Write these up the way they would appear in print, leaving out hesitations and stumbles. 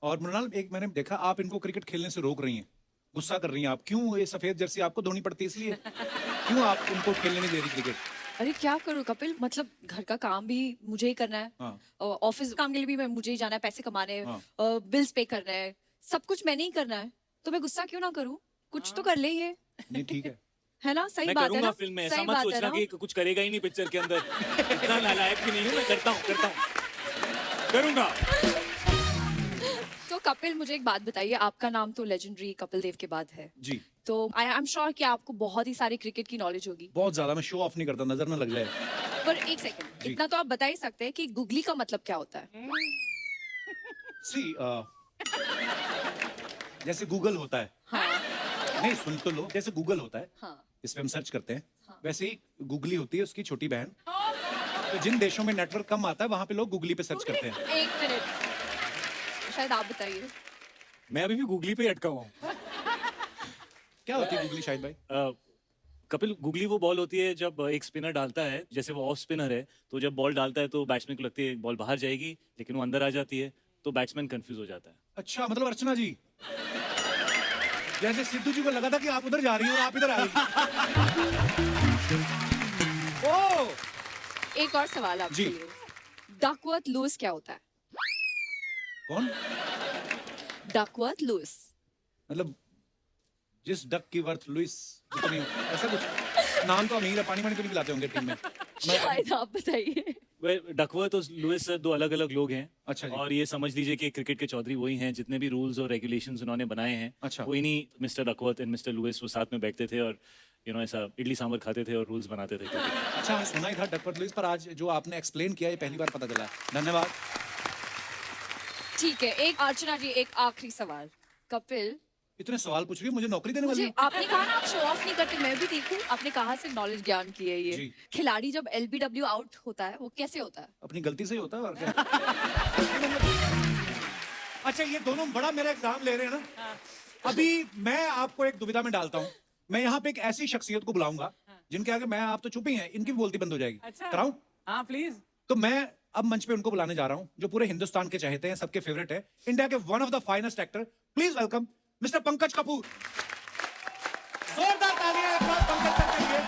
और मृणाल, एक मैंने देखा आप इनको क्रिकेट खेलने से रोक रही हैं, गुस्सा कर रही हैं आप। क्यों? ये सफेद जर्सी आपको धोनी पड़ती है इसलिए? क्यों आप इनको खेलने नहीं दे रही क्रिकेट? अरे क्या करूँ कपिल, मतलब घर का काम भी मुझे ही करना है, हाँ। ऑफिस काम के लिए भी मैं मुझे ही जाना है, पैसे कमाने, हाँ। बिल्स पे करना है, सब कुछ मैंने ही करना है, तो मैं गुस्सा क्यों ना करूँ? कुछ तो कर ले ये, नहीं ठीक है ना? सही मैं बात है करूंगा ना? फिल्म में, ऐसा सही मत बात है सोचना ना? कि कुछ करेगा ही नहीं पिक्चर के अंदर। इतना नालायक भी नहीं हूँ मैं, करता हूँ करूंगा। तो कपिल, मुझे एक बात बताइए, आपका नाम तो लेजेंडरी कपिल देव के बाद है, जी। तो आई एम श्योर कि आपको बहुत ही सारी क्रिकेट की नॉलेज होगी। बहुत ज्यादा। मैं शो ऑफ नहीं करता, नजर ना लग जाए। पर एक सेकंड, जी। इतना तो आप बता ही सकते हैं कि गुगली का मतलब क्या होता है? सी जैसे गूगल होता है। हाँ। नहीं, सुन तो लो। जैसे गूगल होता है, हाँ। इस पे हम सर्च करते हैं, हाँ। वैसे ही गूगली होती है उसकी छोटी बहन। तो जिन देशों में नेटवर्क कम आता है वहां पे लोग गूगली पे सर्च करते हैं। एक मिनट, शायद आप बताइए। मैं अभी भी गूगली पे अटका हुआ हूँ। क्या होती है गूगली शाहिद भाई? कपिल, गूगली वो बॉल होती है जब एक स्पिनर डालता है, जैसे वो ऑफ स्पिनर है, तो जब बॉल डालता है तो बैट्समैन को लगती है बॉल बाहर जाएगी, लेकिन वो अंदर आ जाती है, तो बैट्समैन कंफ्यूज हो जाता है। अच्छा, मतलब अर्चना जी, जैसे सिद्धू जी को लगा था कि आप उधर जा रही हो और आप इधर आ रही। ओ, एक और सवाल आपके जी। लिए, डकवर्थ लुईस क्या होता है? कौन? Duckworth Lewis. मतलब जिस डक की वर्थ लुइस जितनी हो, ऐसा कुछ नाम तो अमीर है, पानी पानी तो नहीं पिलाते होंगे टीम में। शायद आप बताइए। डकवर्थ और लुईस दो अलग अलग लोग हैं। अच्छा जी। और ये समझ लीजिए कि क्रिकेट के चौधरी वही हैं, जितने भी रूल्स और रेगुलेशंस उन्होंने बनाए हैं। अच्छा। वो इन्हीं mister Duckworth and mister Lewis वो साथ में बैठते थे और ऐसा इडली सांभर खाते थे और रूल्स बनाते थे। अच्छा, मैं सुना ही था डकवर्थ लुइस, पर आज जो आपने एक्सप्लेन किया ये पहली बार पता चला। धन्यवाद। ठीक है, एक अर्चना जी, एक आखिरी सवाल। कपिल, इतने सवाल पूछ रही हो, मुझे नौकरी देने वाली मुझे हो? आपने कहा ना आप शो ऑफ नहीं करते, मैं भी देखूं, आपने कहा से नॉलेज ज्ञान की है ये। जी। खिलाड़ी जब एलबीडब्ल्यू आउट होता है वो कैसे होता है? अपनी गलती से ही होता है और क्या। अच्छा, ये दोनों बड़ा मेरा एग्जाम ले रहे हैं ना। अभी मैं आपको एक दुविधा में डालता हूँ। मैं यहाँ पे एक ऐसी शख्सियत को बुलाऊंगा जिनके आगे मैं, आप तो चुप ही हैं, इनकी भी बोलती बंद हो जाएगी। अच्छा। कराऊं? हाँ प्लीज। तो मैं अब मंच पे उनको बुलाने जा रहा हूं जो पूरे हिंदुस्तान के चाहते हैं, सबके फेवरेट है, इंडिया के one of the finest actor. Please welcome mister Pankaj Kapoor. जोरदार तालियां एक बार पंकज सर के लिए।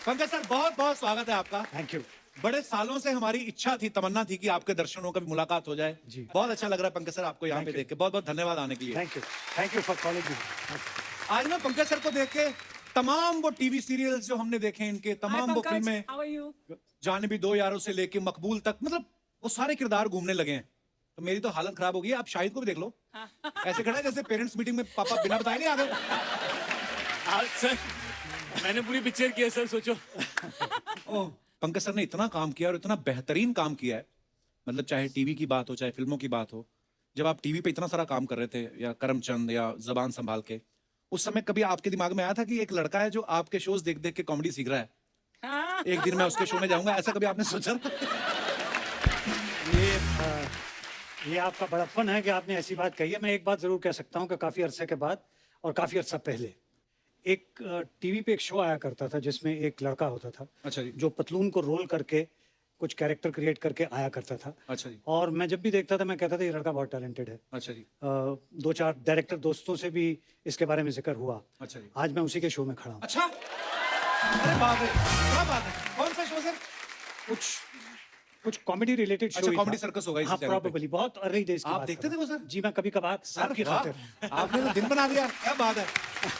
पंकज सर, बहुत बहुत स्वागत है आपका। Thank you. बड़े सालों से हमारी इच्छा थी, तमन्ना थी कि आपके दर्शनों का भी मुलाकात हो जाए। जी। बहुत अच्छा लग रहा है पंकज सर आपको यहाँ पे देख के। बहुत बहुत धन्यवाद आने के लिए। Thank you for calling me. आज ना पंकज सर को देख के तमाम वो टीवी सीरियल्स जो हमने देखे, इनके तमाम वो फिल्में, हाउ आर यू? जाने भी दो यारों से लेके मकबूल तक, मतलब वो सारे किरदार घूमने लगे हैं। तो मेरी तो हालत खराब हो गई है। आप शाहिद को भी देख लो, ऐसे खड़ा है जैसे पेरेंट्स मीटिंग में पापा बिना बताए नहीं आ गए। सर, मैंने पूरी पिक्चर की है सर, सोचो। ओह, पंकज सर ने इतना काम किया और इतना बेहतरीन काम किया है, मतलब चाहे टीवी की बात हो चाहे फिल्मों की बात हो। जब आप टीवी पे इतना सारा काम कर रहे थे, या करमचंद या जबान संभाल के, उस समय कभी आपके दिमाग में आया था कि एक लड़का है जो आपके शोज देख देख के कॉमेडी सीख रहा है, हाँ। एक दिन मैं उसके शो में जाऊंगा, ऐसा कभी आपने सोचा? ये आपका बड़प्पन है कि आपने ऐसी बात कही है। मैं एक बात जरूर कह सकता हूँ कि काफी अरसे के बाद और काफी अर्सा पहले एक टीवी पे एक शो आया करता था जिसमें एक लड़का होता था। अच्छा जी। जो पतलून को रोल करके कुछ कैरेक्टर क्रिएट करके आया करता था। अच्छा जी। और मैं जब भी देखता था मैं कहता था ये लड़का बहुत टैलेंटेड है। अच्छा जी। दो चार डायरेक्टर दोस्तों से भी इसके बारे में जिक्र हुआ। अच्छा जी। आज मैं उसी के शो में खड़ा हूँ। अच्छा, अरे बाप रे, क्या बात है। कौन सा शो सर? कुछ कॉमेडी रिलेटेड शो। अच्छा, कॉमेडी सर्कस होगा इसी हाँ, चैनल पे। प्रोबेबली बहुत अर्ली डेज की आप बात देखते कर थे रहा वो हूँ। सर? जी, मैं कभी कभार सर आपकी वाह, खातिर। आपने तो दिन बना दिया। क्या बात है।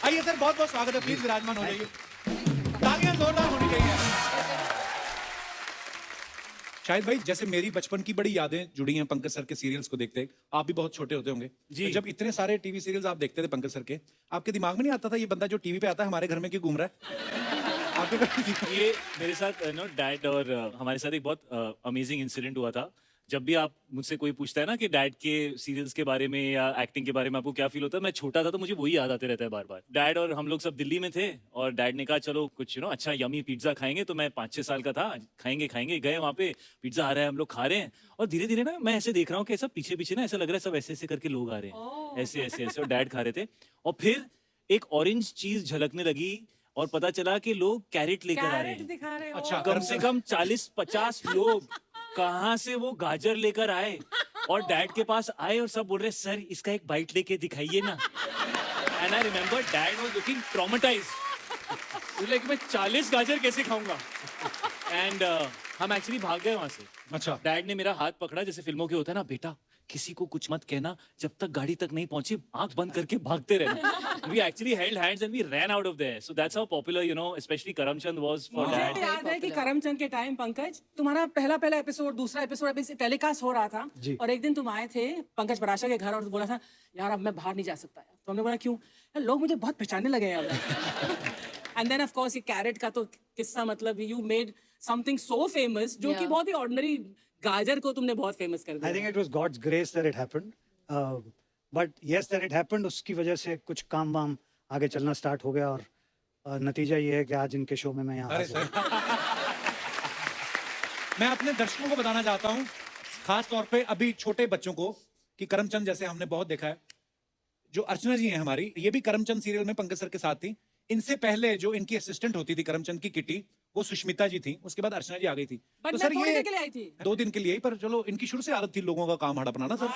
आइए सर, बहुत बहुत स्वागत है। प्लीज विराजमान हो जाइए। तालियां जोरदार होनी चाहिए। शाहिद भाई, जैसे मेरी बचपन की बड़ी यादें जुड़ी हैं पंकज सर के सीरियल्स को देखते, आप भी बहुत छोटे होते होंगे जी। तो जब इतने सारे टीवी सीरियल्स आप देखते थे पंकज सर के, आपके दिमाग में नहीं आता था ये बंदा जो टीवी पे आता है हमारे घर में क्यों घूम रहा है? आपके ये मेरे साथ डैड और हमारे साथ एक बहुत अमेजिंग इंसिडेंट हुआ था। जब भी आप मुझसे कोई पूछता है ना कि डैड के सीरियल्स के बारे में या एक्टिंग के बारे में आपको क्या फील होता है, मैं छोटा था तो मुझे वही याद आते रहता है बार बार। डैड और हम लोग सब दिल्ली में थे और डैड ने कहा चलो कुछ अच्छा यमी पिज्जा खाएंगे। तो मैं 5-6 साल का था, खाएंगे गए वहाँ पे, पिज्जा आ रहा है, हम लोग खा रहे हैं और धीरे धीरे ना मैं ऐसे देख रहा हूँ कि सब पीछे पीछे ना ऐसा लग रहा है सब ऐसे ऐसे करके लोग आ रहे हैं, ऐसे ऐसे ऐसे, और डैड खा रहे थे। और फिर एक ऑरेंज चीज झलकने लगी और पता चला कि लोग कैरेट लेकर आ रहे कैरेट हैं। दिखा रहे हो। अच्छा, कम से कम 40-50 लोग कहाँ से वो गाजर लेकर आए और डैड के पास आए और सब बोल रहे सर इसका एक बाइट लेके दिखाइए ना. And I remember dad was looking traumatised. Like मैं 40 गाजर कैसे खाऊंगा. एंड हम एक्चुअली भाग गए वहां से. अच्छा. डैड ने मेरा हाथ पकड़ा जैसे फिल्मों के होता है ना, बेटा किसी को कुछ मत कहना जब तक गाड़ी तक नहीं पहुंची, आंख बंद करके भागते रहना. We actually held hands and we ran out of there. So that's how popular, you know, especially Karamchand was for मुझे dad. याद है कि करमचंद के टाइम पंकज तुम्हारा पहला एपिसोड दूसरा एपिसोड अभी टेलीकास्ट हो रहा था जी। और एक दिन तुम आए थे पंकज बराशा के घर और बोला था यार अब मैं बाहर नहीं जा सकता यार. तो हमने बोला क्यों. यार लोग मुझे बहुत पहचानने लगे हैं अब. एंड देन ऑफ कोर्स ये कैरेट का तो किस्सा, मतलब you made something so famous जो कि Yeah. बहुत ही ऑर्डिनरी गाजर को तुमने बहुत फेमस कर I दिया. think it was God's grace that it happened. But yes, that it happened. उसकी वजह से कुछ काम वाम आगे चलना स्टार्ट हो गया और नतीजा ये है कि आज इनके शो में मैं यहाँ अरे हाजिर हूँ. मैं अपने दर्शकों को बताना चाहता हूँ, खास तौर पे अभी छोटे बच्चों को, कि करमचंद जैसे हमने बहुत देखा है. जो अर्चना जी हैं हमारी, ये भी करमचंद सीरियल में पंकज सर के साथ थी. इनसे पहले जो इनकी असिस्टेंट होती थी करमचंद की किटी, वो सुष्मिता जी थी. उसके बाद अर्चना जी आ गई थी. बट तो मैं सर थोड़ी ये देर के लिए आई थी. 2 दिन के लिए ही, पर चलो इनकी शुरू से आदत थी लोगों का काम हड़पना ना सर.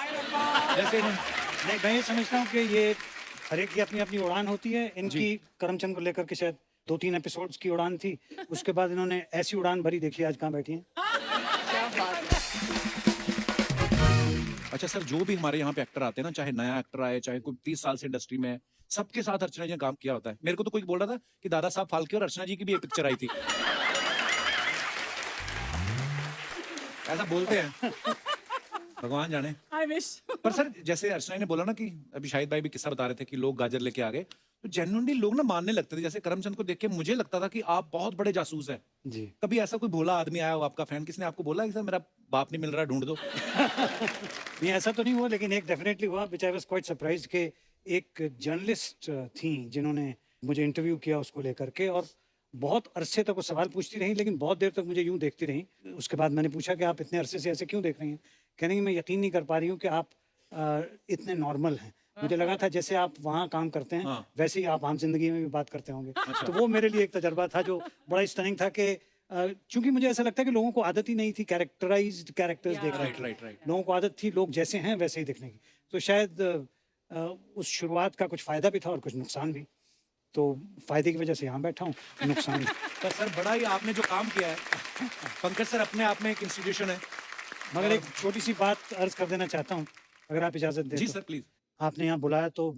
जैसे नहीं, मैं ये समझता हूँ कि ये हर एक की अपनी अपनी उड़ान होती है. इनकी करमचंद को लेकर के शायद 2-3 एपिसोड्स की उड़ान थी. उसके बाद इन्होंने ऐसी उड़ान भरी, देखिए आज कहाँ बैठी हैं. क्या बात है. अच्छा सर, जो भी हमारे यहाँ पे एक्टर आते हैं ना, चाहे नया एक्टर आए, चाहे कोई 30 साल से इंडस्ट्री में है, सबके साथ अर्चना जी ने काम किया होता है. मेरे को तो कोई बोल रहा था कि दादा साहब फाल्के और अर्चना जी की भी एक पिक्चर आई थी. ऐसा बोलते हैं, भगवान जाने. I wish. पर सर जैसे अर्चना जी ने बोला ना कि अभी शाहिद भाई भी किस्सा बता रहे थे कि लोग गाजर लेके आ गए, तो जेन्युइनली लोग ना मानने लगते थे. जैसे करमचंद को देख के मुझे लगता था कि आप बहुत बड़े जासूस हैं. जी. कभी ऐसा कोई भोला आदमी आया हो आपका फैन, किसने आपको बोला कि सर मेरा बाप नहीं मिल रहा, ढूंढ दो? नहीं, ऐसा तो नहीं हुआ, लेकिन एक डेफिनेटली हुआ विच आई वाज क्वाइट सरप्राइज्ड कि एक जर्नलिस्ट थी जिन्होंने मुझे इंटरव्यू किया उसको लेकर के, और बहुत अरसे तक वो सवाल पूछती रही, लेकिन बहुत देर तक मुझे यूं देखती रही. उसके बाद मैंने पूछा कि आप इतने अरसे से ऐसे क्यों देख रही हैं. कहने की मैं यकीन नहीं कर पा रही हूँ कि आप इतने नॉर्मल हैं. मुझे लगा था जैसे आप वहाँ काम करते हैं हाँ. वैसे ही आप आम जिंदगी में भी बात करते होंगे. तो वो मेरे लिए एक तजर्बा था जो बड़ा स्टनिंग था कि चूंकि मुझे ऐसा लगता है कि लोगों को आदत ही नहीं थी कैरेक्टराइज्ड कैरेक्टर्स देखने राइट की. Right right. लोगों को आदत थी लोग जैसे हैं वैसे ही दिखने की. तो शायद उस शुरुआत का कुछ फायदा भी था और कुछ नुकसान भी. तो फायदे की वजह से यहाँ बैठा हूँ, नुकसान पर सर बड़ा ही आपने जो काम किया है, पंकज सर अपने आप में एक इंस्टीट्यूशन है. मगर एक छोटी सी बात अर्ज कर देना चाहता हूँ, अगर आप इजाजत दें जी तो. Sir please. आपने यहाँ बुलाया तो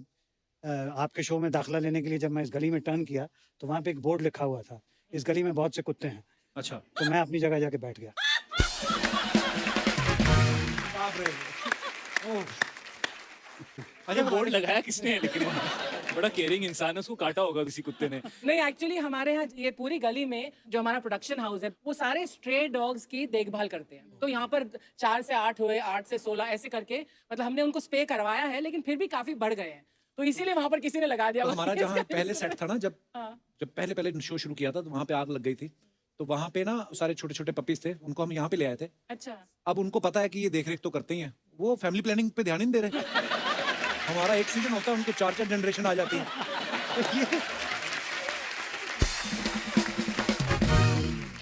आपके शो में दाखिला लेने के लिए जब मैं इस गली में टर्न किया तो वहाँ पे एक बोर्ड लिखा हुआ था, इस गली में बहुत से कुत्ते हैं. अच्छा. तो मैं अपनी जगह जाके बैठ गया. बाप रे. ओह. अच्छा बोर्ड लगाया किसने है, लेकिन बड़ा केयरिंग इंसान है, उसको काटा होगा किसी कुत्ते ने. नहीं एक्चुअली हमारे यहाँ ये पूरी गली में जो हमारा प्रोडक्शन हाउस है वो सारे स्ट्रे डॉग्स की देखभाल करते हैं. तो यहाँ पर 4 से 8 हुए, 8 से 16 ऐसे करके, मतलब हमने उनको स्प्रे करवाया है, लेकिन फिर भी काफी बढ़ गए हैं. तो इसीलिए वहां पर किसी ने लगा दिया. तो हमारा जहाँ पहले सेट था ना, जब हाँ. जब पहले शो शुरू किया था, तो वहाँ पे आग लग गई थी. तो वहाँ पे ना सारे छोटे छोटे पपीज थे, उनको हम यहाँ पे ले आए थे. अच्छा. अब उनको पता है कि ये देख रेख तो करते ही हैं, वो फैमिली प्लानिंग पे ध्यान ही नहीं दे रहे. हमारा एक सीजन होता है, उनको 4-4 जनरेशन आ जाती है.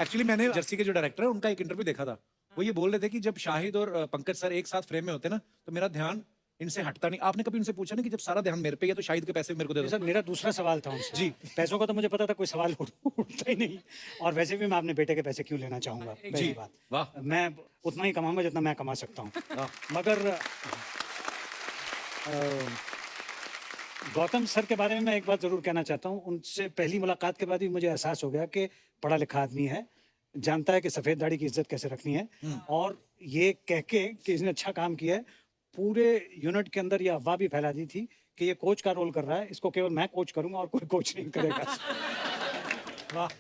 एक्चुअली मैंने जर्सी के जो डायरेक्टर है उनका एक इंटरव्यू देखा था. वो ये बोल रहे थे कि जब शाहिद और पंकज सर एक साथ फ्रेम में होते ना, तो मेरा ध्यान इनसे हटता नहीं. आपने कभी उनसे पूछा नहीं कि जब सारा ध्यान मेरे पे है तो शाहिद के पैसे मेरे को दे दो? सर मेरा दूसरा सवाल था उनसे. जी. पैसों का तो मुझे पता था कोई सवाल उठता ही नहीं, और वैसे भी मैं अपने बेटे के पैसे क्यों लेना चाहूंगा. पहली बात, वाह. मैं उतना ही कमाऊंगा जितना मैं कमा सकता हूँ. मगर गौतम सर के बारे में मैं एक बात जरूर कहना चाहता हूँ. उनसे पहली मुलाकात के बाद ही मुझे एहसास हो गया कि पढ़ा लिखा आदमी है, जानता है कि सफेद दाढ़ी की इज्जत कैसे रखनी है. और ये कह के कि इसने अच्छा काम किया है, पूरे यूनिट के अंदर ये अफवाह भी फैला दी थी कि ये कोच का रोल कर रहा है, इसको केवल मैं कोच करूंगा और कोई कोच नहीं करेगा. वाह.